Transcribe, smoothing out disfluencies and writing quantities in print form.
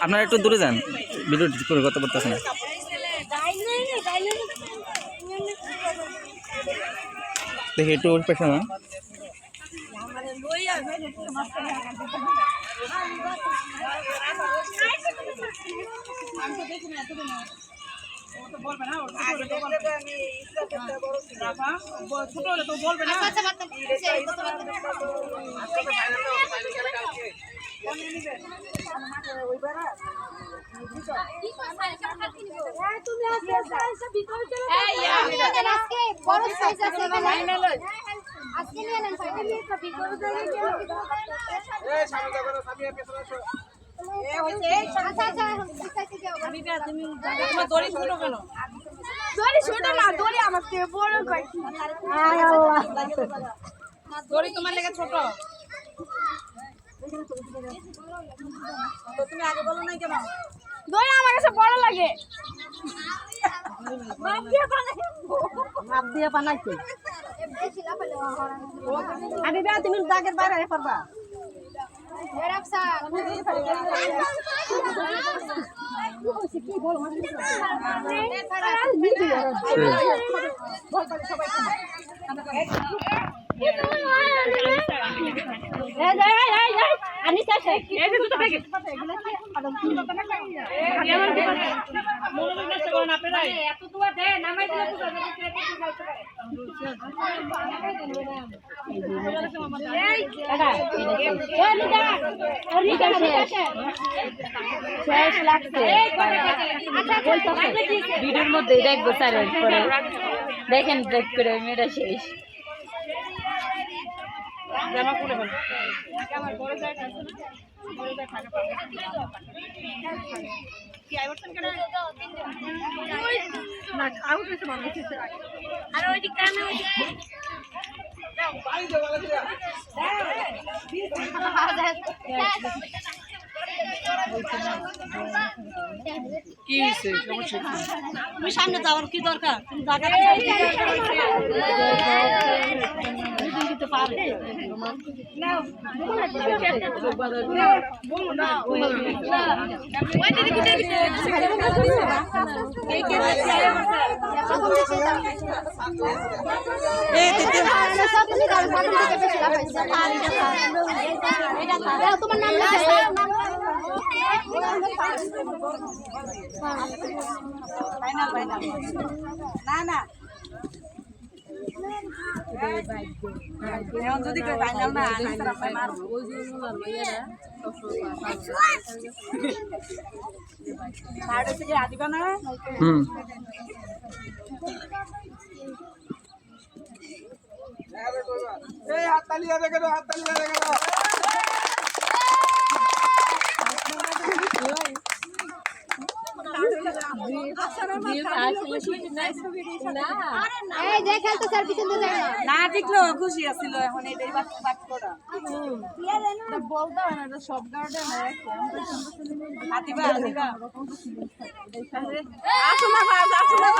আপনারা একটু দূরে যান, ভিডিও করে করতে পারতেছে না। দেখি একটু ওর পেছনে না। ছোট হলে তো বলবে না। তোমার লেগে ছোট তুমি আগে বলো নাই কেন? দড়ি আমার কাছে বড় লাগে। মাপ দিয়ে বানাইছে আমি বে তুমি দাগের বাইরে পারবা কি বল ভিডিওর মধ্যে দেখবো স্যার পরে দেখেন ব্রেক করে মেয়েটা শেষ জামা খুলে ফেলো কি আইবর্তন কেন না আউট হইছে মনে হচ্ছে আর ওই দিক কানে ওই দাও পানি দাও বলা দিয়া কি হইছে সমস্যা তুমি সামনে যাওয়ার কি দরকার তুমি জায়গা দিতে পারে নাও না ওই দিদি কোথায় গেছে এই কে এই দিদি সব তুমি দাও সব থেকে বেশি লাভ হইছে এটা তোমার নাম লেখা ফাইনাল না না যদি ফাইনাল না দিবা না হাততালিয়া দেখে দাও হাততালিয়া দেখে দাও না দেখলো খুশি আছিল এখন এটাই বাকি করা বলতে হয় না সব গার্ডেন দিবা আসো না